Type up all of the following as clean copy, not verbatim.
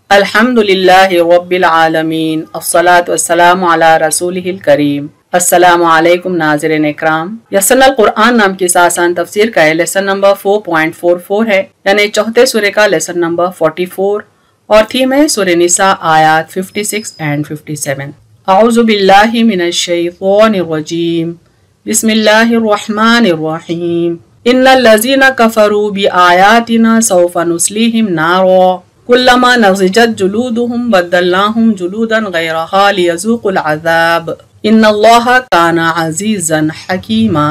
अल्हम्दुलिल्लाहि रब्बिल आलमीन अस्सलातु वस्सलामु अला रसूलिहिल करीम। अस्सलामु अलैकुम नाज़रीन इकराम। यस्सनल कुरान नाम की आसान तफसीर का लेसन नंबर 4.44 है, यानी चौथे सूरे का लेसन नंबर 44 और थीम है सूरे निसा आयात 56 एंड 57। औज़ु बिल्लाहि मिनश शैतानिर रजीम। बिस्मिल्लाहिर रहमानिर रहीम। इन्नल लज़ीना कफ़रू बि आयातिना सौफ़ा नुस्लीहिम नारा कुल्लमा नज़िजत जुलूदुहुम बद्दलनाहुम जुलूदन गैरहा लियज़ूक़ुल अज़ाब इन्नल्लाहा काना अज़ीज़न हकीमा।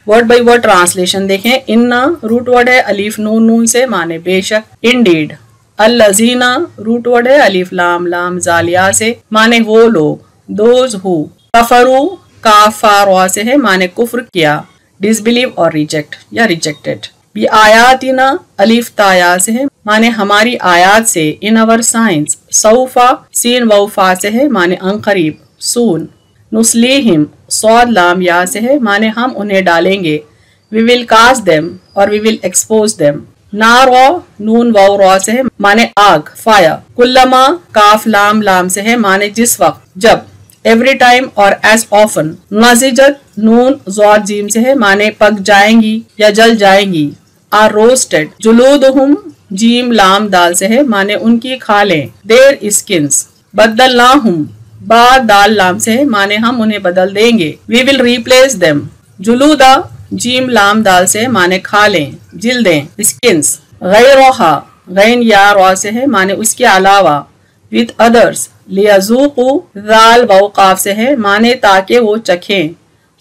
वर्ड बाई वर्ड ट्रांसलेशन देखें। इन्ना रूट वर्ड है अलीफ नून नून से, माने बेशक। इंडीड। अल्लज़ीना रूट वर्ड है अलीफ लाम लाम जालिया से, माने वो लोग, दोज हु। कफरू काफ फा रा से है, माने कुफ्र किया, डिसबिलीव और रिजेक्ट या रिजेक्टेड। बी आयातिना अलीफ ताया से है, माने हमारी आयात से। इन अवर साइंस सौफा सीन वफा से है, माने अनकरीब, सून। नुस्लीहिम स्वाद लाम या से है, माने हम उन्हें डालेंगे। वी विल कास्ट देम और वी विल एक्सपोज देम। नारा नून वाव रा से है, माने आग, फायर। कुल्लमा काफ लाम लाम से है, माने जिस वक्त, जब। एवरी टाइम और एज ऑफन। नज़िजत नून ज़ाद जीम से है, माने पक जाएंगी या जल जाएंगी। Are roasted. जुलूदहुम जीम लाम दाल से है, माने उनकी खालें, देर स्किन्स। बद्दलनाहुम बा दाल लाम से है, माने हम उन्हें बदल देंगे। We will replace them. जुलूदा जीम लाम दाल से, माने खालें, जिल्दें, स्किन्स। गैरहा गैन या रा से है, माने उसके अलावा। विद अदर्स लियज़ूक़ू दाल वक़ाफ से है, माने ताकि वो चखें,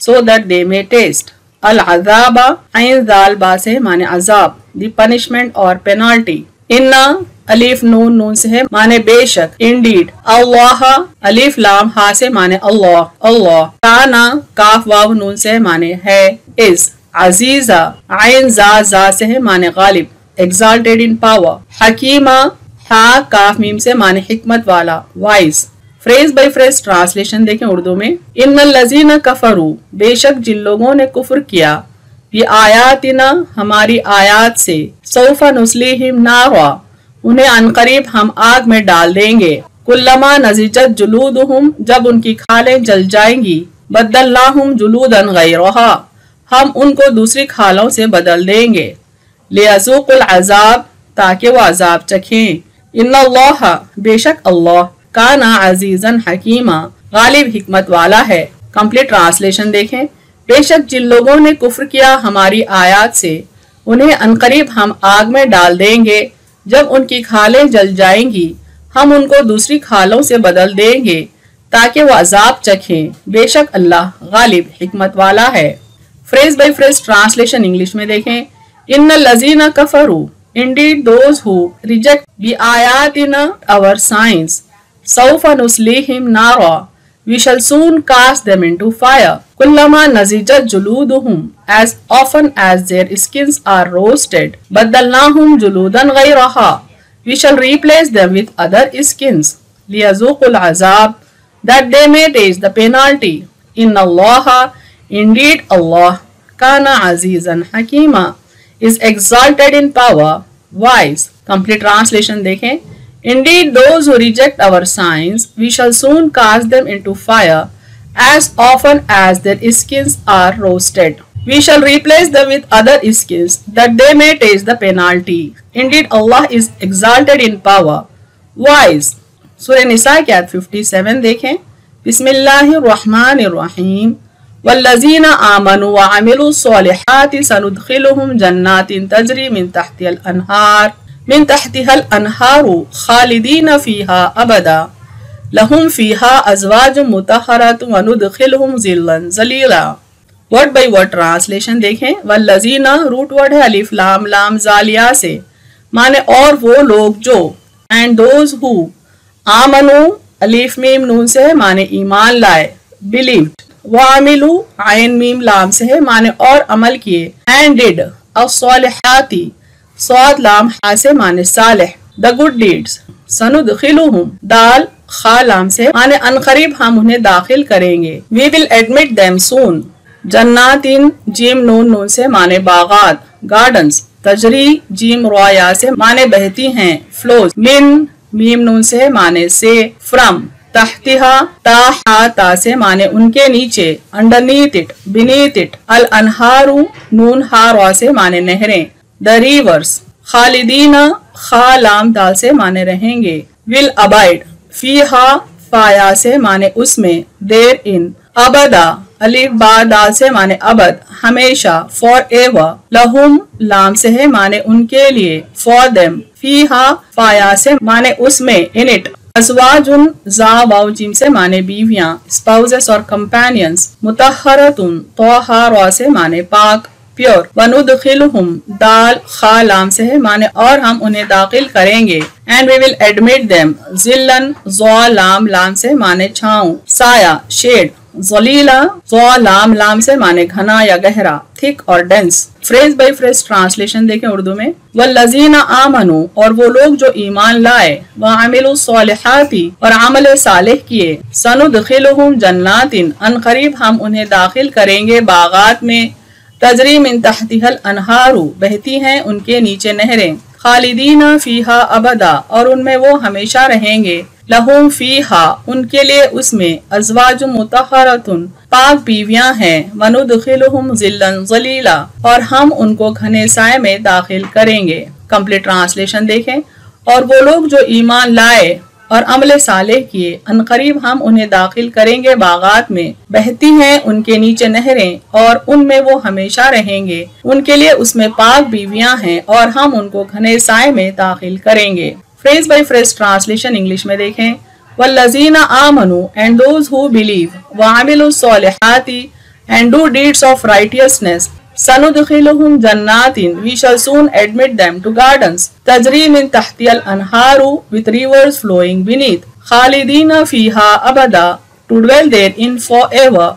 so that they may test. अल अज़ाबा ऐन दाल बा से, माने अजाब, द पनिशमेंट और पेनाल्टी। इन्ना अलीफ नून नून से है, माने बेशक। इंडीड। अल्लाह अलीफ लाम हा से, माने अल्लाह अल्लाह। काना काफ वाव नून से, माने है, इज। अजीजा ऐन जा से है, माने गालिब, एक्साल्टेड इन पावर। हकीमा हा काफ मीम से, माने हिकमत वाला, wise. Phrase by phrase translation देखें उर्दू में। इन्नल लज़ीना कफरू बेशक जिन लोगों ने कुफ्र किया। ये आयातिना हमारी आयात से। सौफा नुस्लीहिम नारा उन्हें अनकरीब हम आग में डाल देंगे। कुल्लमा नज़िजत जुलूदुहुम जब उनकी खालें जल जाएंगी। बद्दलनाहुम जुलूदन गैरहा हम उनको दूसरी खालों से बदल देंगे। लियज़ूक़ुल अज़ाब ताकि वो अजाब चखें। इन्नल्लाह बेशक अल्लाह काना अजीजन हकीमा गालिब हिकमत वाला है। कंप्लीट ट्रांसलेशन देखें। बेशक जिन लोगों ने कुफ्र किया हमारी आयात से, उन्हें अनकरीब हम आग में डाल देंगे। जब उनकी खालें जल जाएंगी, हम उनको दूसरी खालों से बदल देंगे ताकि वो अजाब चखें। बेशक अल्लाह गालिब हिकमत वाला है। Phrase by phrase translation English में देखें। इन्नल लज़ीना कफरू indeed those who reject bi ayatina our signs sawfa nuslihim nara we shall soon cast them into fire kullama nazijat juluduhum as often as their skins are roasted baddalnahum juludan ghayraha we shall replace them with other skins liyazuqul azab that they may taste the penalty inna allaha indeed Allah kana azizan hakima is exalted in power, wise. Complete translation देखें। Indeed, those who reject our signs, we shall soon cast them into fire, as often as their skins are roasted. We shall replace them with other skins, that they may taste the penalty. Indeed, Allah is exalted in power, wise. सूरह निसा की आयत 57 देखें। बिस्मिल्लाहिर रहमानिर रहीम। वल्लज़ीना आमनु व अमिलुस्सॉलिहाति सनुदखिलुहुम जन्नातिन तजरी मिन तहतिहल अनहारु खालिदीन फीहा अबदा लहुम फीहा अज़वाजुम मुतहहरतुन व नुदखिलुहुम ज़िल्लन ज़लीला। Word by word translation देखें। वल्लज़ीना root word है अलिफ लाम लाम जालिया से, माने और वो लोग जो। एंड दोज हु आमनु अलिफ मीम नून से है, माने ईमान लाए, बिलीव्ड। वामिलु आयन मीम लाम से है, माने और अमल किए। एंड डिड अस्सॉलिहाती स्वाद लाम हा से, माने सालेह, द गुड डीड्स। सनुदखिलुहुम दाल खा लाम से, माने अनकरीब हम उन्हें दाखिल करेंगे। We will admit them soon. जन्नातिन जीम नून नून से, माने बागात, गार्डन्स। तजरी जीम रॉया से, माने बहती हैं, फ्लोज। मिन मीम नून से माने से, फ्रॉम तहतिहा ता से माने उनके नीचे, अंडरनीथ इट बीनीथ इट, अल अनहारू नून हा रा से माने नहरें, द रिवर्स, खालिदीना खा लाम दाल से माने रहेंगे, विल अबाइड फीहा फाया से माने उसमें, देर इन, अबदा अलिफ बा दाल से माने अबद हमेशा, फॉर एवर, लहुम लाम से है माने उनके लिए, फॉर देम, फीहा फाया से माने उसमें, इन इट, अज़वाजुन जा वाव जीम से माने बीवियां, स्पाउसेस और कंपेनियंस, मुतहरतुन तोहा रा से माने पाक प्योर, वनुदखिलहुम दाल खा लाम से है माने और हम उन्हें दाखिल करेंगे, and we will admit them जिल्लन ज़ा लाम लाम से माने छांव, साया शेड, ज़लीला ज़ा लाम लाम से माने घना या गहरा, थिक और dense. Phrase by phrase translation देखें उर्दू में, वल्लज़ीना आमनू और वो लोग जो ईमान लाए, व अमिलु स्वालिहाती और अमल सालेह किए, सनुदखिलुहुम जन्नातिन अन करीब हम उन्हें दाखिल करेंगे बागात में, तजरी मिन तहतिहल अनहारू बहती हैं उनके नीचे नहरें, खालिदीना फीहा अबदा और उनमें वो हमेशा रहेंगे, लहुम फीहा उनके लिए उसमें, अज़वाजुम मुतहरतुन पाक बीवियां हैं, वनुदखिलुहुम जिल्लन ज़लीला और हम उनको घने साए में दाखिल करेंगे। कंप्लीट ट्रांसलेशन देखें, और वो लोग जो ईमान लाए और अमल सालेह किए, अनकरीब हम उन्हें दाखिल करेंगे बागात में, बहती हैं उनके नीचे नहरें और उनमें वो हमेशा रहेंगे, उनके लिए उसमें पाक बीवियां हैं और हम उनको घने साए में दाखिल करेंगे। Phrase by phrase translation English में देखें, वल्लज़ीना आमनू एंड दोज हु बिलीव, व अमिलु स्वालिहाती and do deeds of righteousness, सनुदखिलुहुम जन्नातिन we shall soon admit them to gardens, tajri min tahtiyal anharu with rivers flowing beneath, khalidina fiha abada to dwell therein forever,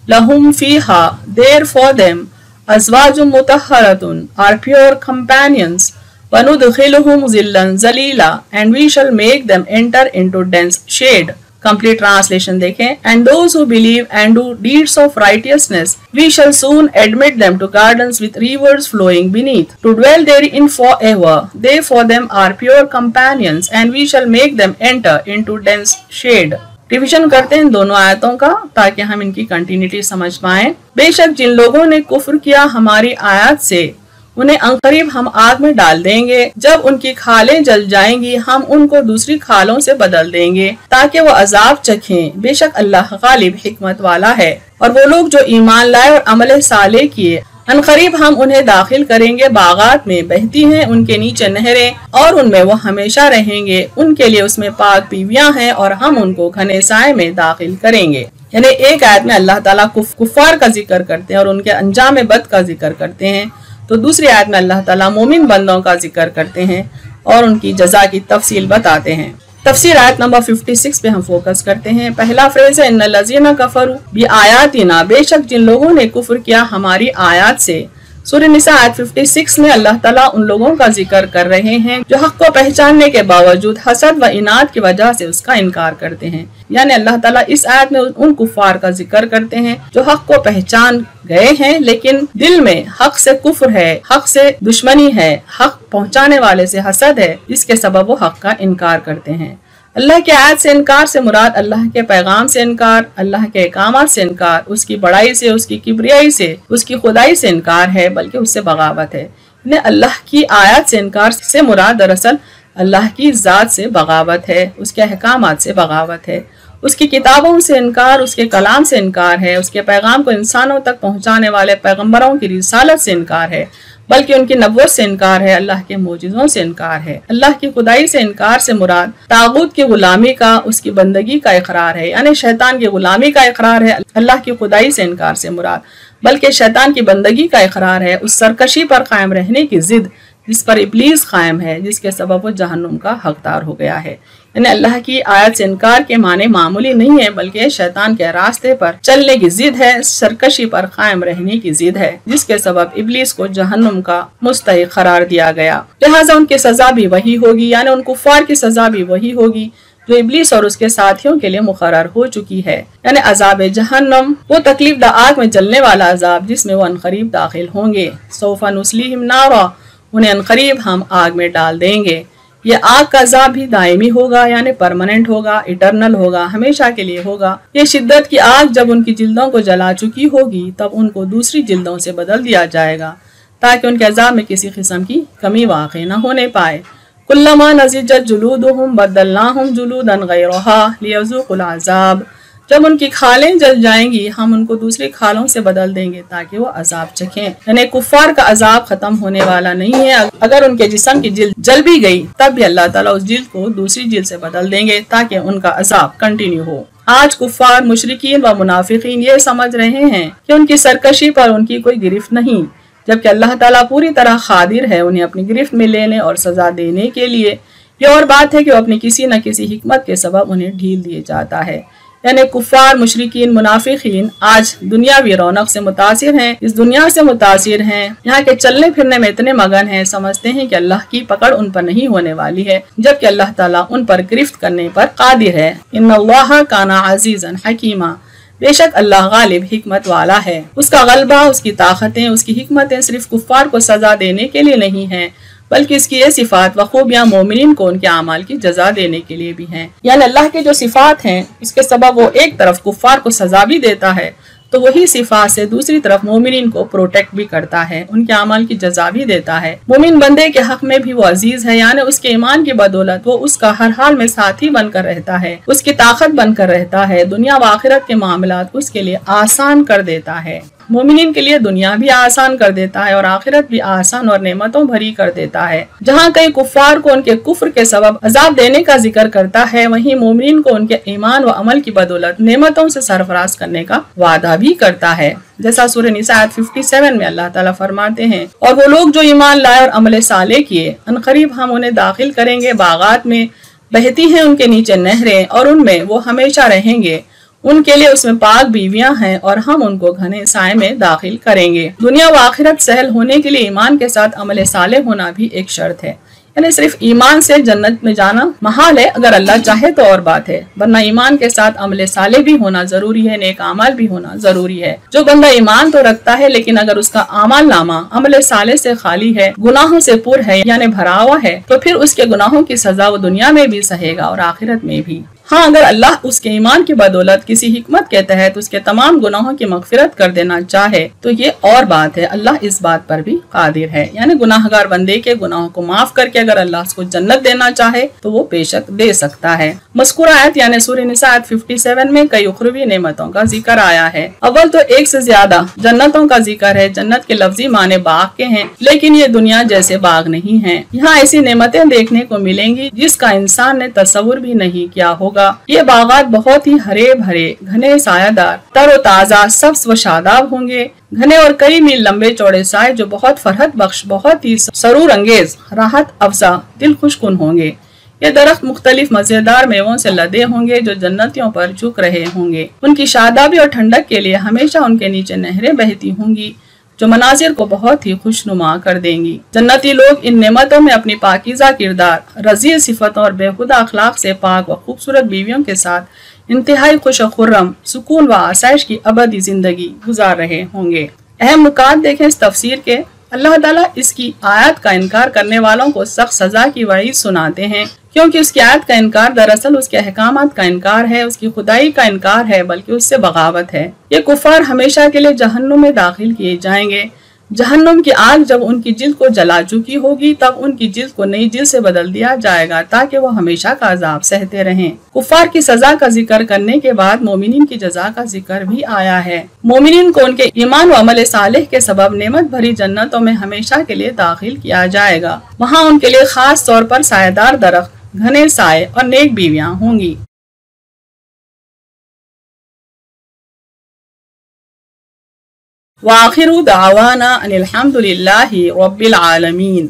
lahum fiha there for them, azwajum mutahharatun are pure companions, wanudkhiluhum zillan zalila and we shall make them enter into dense shade। Complete translation देखें, and those who believe and do deeds of righteousness we shall soon admit them to gardens with rivers flowing beneath, to dwell therein forever, they for them are pure companions and we shall make them enter into dense shade. Revision करते हैं दोनों आयतों का ताकि हम इनकी continuity समझ पाएं। बेशक जिन लोगों ने कुफ्र किया हमारी आयत से, उन्हें अंकरीब हम आग में डाल देंगे, जब उनकी खालें जल जाएंगी हम उनको दूसरी खालों से बदल देंगे ताकि वो अजाब चखें। बेशक अल्लाह गालिब हिकमत वाला है। और वो लोग जो ईमान लाए और अमल साले किए, अनकरीब हम उन्हें दाखिल करेंगे बागात में, बहती हैं उनके नीचे नहरें और उनमें वो हमेशा रहेंगे, उनके लिए उसमें पाक बीवियां हैं और हम उनको घने साए में दाखिल करेंगे। यानी एक आयत में अल्लाह ताला कुफ्फार का जिक्र करते हैं और उनके अंजाम बद का जिक्र करते हैं, तो दूसरी आयत में अल्लाह ताला मोमिन बंदों का जिक्र करते हैं और उनकी जजा की तफसील बताते हैं। तफसीर आयत नंबर 56 पे हम फोकस करते हैं। पहला फ्रेज है इन्नल लज़ीना कफरू बि आयातिना, बेशक जिन लोगों ने कुफ्र किया हमारी आयत से। सूरह निसा आयत 56 में अल्लाह ताला उन लोगों का जिक्र कर रहे हैं जो हक को पहचानने के बावजूद हसद व इनाद की वजह से उसका इनकार करते हैं। यानी अल्लाह ताला इस आयत में उन कुफार का जिक्र करते हैं जो हक को पहचान गए हैं लेकिन दिल में हक से कुफ्र है, हक से दुश्मनी है, हक पहुँचाने वाले से हसद है, जिसके सबब वो हक का इनकार करते हैं। अल्लाह के आयत से इनकार से मुराद अल्लाह के पैगाम से इनकार, अल्लाह के अहकामात से इनकार, उसकी बड़ाई से, उसकी किबरियाई से, उसकी खुदाई से इनकार है, बल्कि उससे बगावत है। अल्लाह की आयत से इनकार से मुराद दरअसल अल्लाह की ज़ात से बगावत है, उसके अहकामात से बगावत है, उसकी किताबों से इनकार, उसके कलाम से इनकार है, उसके पैगाम को इंसानों तक पहुँचाने वाले पैगम्बरों की रिसालत से इनकार है, बल्कि उनकी नबूवत से इनकार है, अल्लाह के मोजिज़ों से इनकार है। अल्लाह की खुदाई से इनकार से मुराद तागूत की गुलामी का, उसकी बंदगी का इकरार है, यानी शैतान की गुलामी का इकरार है। अल्लाह की खुदाई से इनकार से मुराद बल्कि शैतान की बंदगी का इकरार है, उस सरकशी पर कायम रहने की जिद जिस पर इब्लीस कायम है, जिसके सबब वो जहन्नुम का हकदार हो गया है। यानी अल्लाह की आयत से इनकार के माने मामूली नहीं है, बल्कि शैतान के रास्ते पर चलने की जिद है, सरकशी पर कायम रहने की जिद है, जिसके सबब इब्लीस को जहन्नुम का मुस्तहिक करार दिया गया। लिहाजा उनकी सजा भी वही होगी, यानी उन कुफ्फार की सजा भी वही होगी जो इब्लीस और उसके साथियों के लिए मुकर्रर हो चुकी है, यानी अजाब जहन्नम, वो तकलीफ दा आग में जलने वाला अजाब जिसमें वो अनकरीब दाखिल होंगे। सौफा नुस्लीहिम नारा, उन्हें अनकरीब हम आग में डाल देंगे। یہ आग का अजाब भी दायमी होगा, यानी परमानेंट होगा, इटरनल होगा, हमेशा के लिए होगा। ये शिद्दत की आग जब उनकी जिल्दों को जला चुकी होगी तब उनको दूसरी जिल्दों से बदल दिया जाएगा ताकि उनके अजाब में किसी किस्म की कमी वाक़ई न होने पाए। कुल्लमा नज़िजत जुलूदुहुम बद्दलनाहुम जुलूदन गैरहा लियज़ूक़ुल अज़ाब। जब उनकी खालें जल जाएंगी हम उनको दूसरी खालों से बदल देंगे ताकि वो अजाब चखें। यानी कुफ्फार का अजाब खत्म होने वाला नहीं है। अगर उनके जिस्म की जिल्द जल भी गई तब भी अल्लाह ताला उस जिल्द को दूसरी जिल्द से बदल देंगे ताकि उनका अजाब कंटिन्यू हो। आज कुफ्फार, मुशरिकीन व मुनाफिकीन ये समझ रहे हैं कि उनकी सरकशी पर उनकी कोई गिरफ्त नहीं, जबकि अल्लाह ताला पूरी तरह खादिर है उन्हें अपनी गिरफ्त में लेने और सजा देने के लिए। ये और बात है कि वो अपनी किसी न किसी हिकमत के सबब उन्हें ढील दिए जाता है। यानी कुफ्फार, मुशरिकीन, मुनाफिकीन आज दुनियावी रौनक से मुतासिर हैं, इस दुनिया से मुतासिर हैं, यहाँ के चलने फिरने में इतने मगन हैं, समझते हैं कि अल्लाह की पकड़ उन पर नहीं होने वाली है, जबकि अल्लाह ताला उन पर गिरफ्त करने पर कादिर है। इन्नल्लाह काना अजीजन हकीमा। बेशक अल्लाह गालिब हिकमत वाला है। उसका गलबा, उसकी ताकतें, उसकी हिकमतें सिर्फ कुफ्फार को सजा देने के लिए नहीं हैं, बल्कि इसकी ये सिफात व खूबियां मोमिनीन को उनके अमाल की जजा देने के लिए भी हैं। यानी अल्लाह की जो सिफात हैं इसके सबब वो एक तरफ कुफ्फार को सजा भी देता है तो वही सिफात से दूसरी तरफ मोमिनीन को प्रोटेक्ट भी करता है, उनके अमाल की जजा भी देता है। मोमिन बंदे के हक में भी वो अजीज है, यानी उसके ईमान की बदौलत वो उसका हर हाल में साथी बनकर रहता है, उसकी ताकत बनकर रहता है, दुनिया व आखिरत के मामलात उसके लिए आसान कर देता है। मोमिनीन के लिए दुनिया भी आसान कर देता है और आखिरत भी आसान और नेमतों भरी कर देता है। जहाँ कई कुफ्फार को उनके कुफ्र के सबब अजाब देने का जिक्र करता है, वहीं मोमिनीन को उनके ईमान व अमल की बदौलत नेमतों से सरफराज करने का वादा भी करता है। जैसा सूरह निसा आयत 57 में अल्लाह ताला फरमाते हैं, और वो लोग जो ईमान लाए और अमल साले किए अनकरीब हम उन्हें दाखिल करेंगे बागात में, बहती हैं उनके नीचे नहरें और उनमें वो हमेशा रहेंगे, उनके लिए उसमें पाक बीवियां हैं और हम उनको घने साए में दाखिल करेंगे। दुनिया व आखिरत सहल होने के लिए ईमान के साथ अमल साले होना भी एक शर्त है। यानी सिर्फ ईमान से जन्नत में जाना महाल है, अगर अल्लाह चाहे तो और बात है, वरना ईमान के साथ अमल साले भी होना जरूरी है, नेक अमाल भी होना जरूरी है। जो बंदा ईमान तो रखता है लेकिन अगर उसका अमाल नामा अमल साले से खाली है, गुनाहों से पुर है यानी भरा हुआ है, तो फिर उसके गुनाहों की सजा वो दुनिया में भी सहेगा और आखिरत में भी। हाँ, अगर अल्लाह उसके ईमान की बदौलत किसी हिकमत के तहत उसके तमाम गुनाहों की मगफिरत कर देना चाहे तो ये और बात है, अल्लाह इस बात पर भी कादिर है। यानी गुनाहगार बंदे के गुनाहों को माफ करके अगर अल्लाह उसको जन्नत देना चाहे तो वो बेशक दे सकता है। मज़कूर आयत यानी सूरह निसा आयत 57 में कई उखरवी नेमतों का जिक्र आया है। अव्वल तो एक से ज्यादा जन्नतों का जिक्र है। जन्नत के लफ्जी माने बाग के हैं, लेकिन ये दुनिया जैसे बाग नहीं है। यहाँ ऐसी नेमतें देखने को मिलेंगी जिसका इंसान ने तस्वुर भी नहीं किया होगा। ये बागात बहुत ही हरे भरे, घने सायादार, तरोताजा, सब्ज व शादाब होंगे। घने और कई मील लंबे चौड़े साए जो बहुत फरहत बख्श, बहुत ही सरूर अंगेज, राहत अफजा, दिल खुशकुन होंगे। ये दरख्त मुख्तलिफ मजेदार मेवों से लदे होंगे जो जन्नतियों पर झुक रहे होंगे। उनकी शादाबी और ठंडक के लिए हमेशा उनके नीचे नहरें बहती होंगी जो मनाजिर को बहुत ही खुशनुमा कर देंगी। जन्नती लोग इन नेमतों में अपनी पाकीज़ा किरदार, रज़ील सिफतों और बेहुदा अखलाक से पाक व खूबसूरत बीवियों के साथ इंतहाई खुश और खुर्रम, सुकून व आसाइश की अबदी जिंदगी गुजार रहे होंगे। अहम नुकात देखें इस तफसीर के। अल्लाह ताला इसकी आयत का इनकार करने वालों को सख्त सजा की वईद सुनाते हैं, क्योंकि उसकी आयत का इनकार दरअसल उसके अहकामात का इनकार है, उसकी खुदाई का इनकार है, बल्कि उससे बगावत है। ये कुफार हमेशा के लिए जहन्नुम में दाखिल किए जाएंगे। जहन्नुम की आग जब उनकी जिल्द को जला चुकी होगी तब उनकी जिल्द को नई जिल्द से बदल दिया जाएगा ताकि वो हमेशा का अजाब सहते रहें। कुफार की सजा का जिक्र करने के बाद मोमिनीन की जजा का जिक्र भी आया है। मोमिनीन को उनके ईमान व अमल सालेह के सबब नेमत भरी जन्नतों में हमेशा के लिए दाखिल किया जाएगा। वहाँ उनके लिए खास तौर पर सायेदार दरख्त, घने साए और नेक बीवियां होंगी। वाखिरु दावाना अनिल हम्दुलिल्लाहि रब्बिल आलमीन।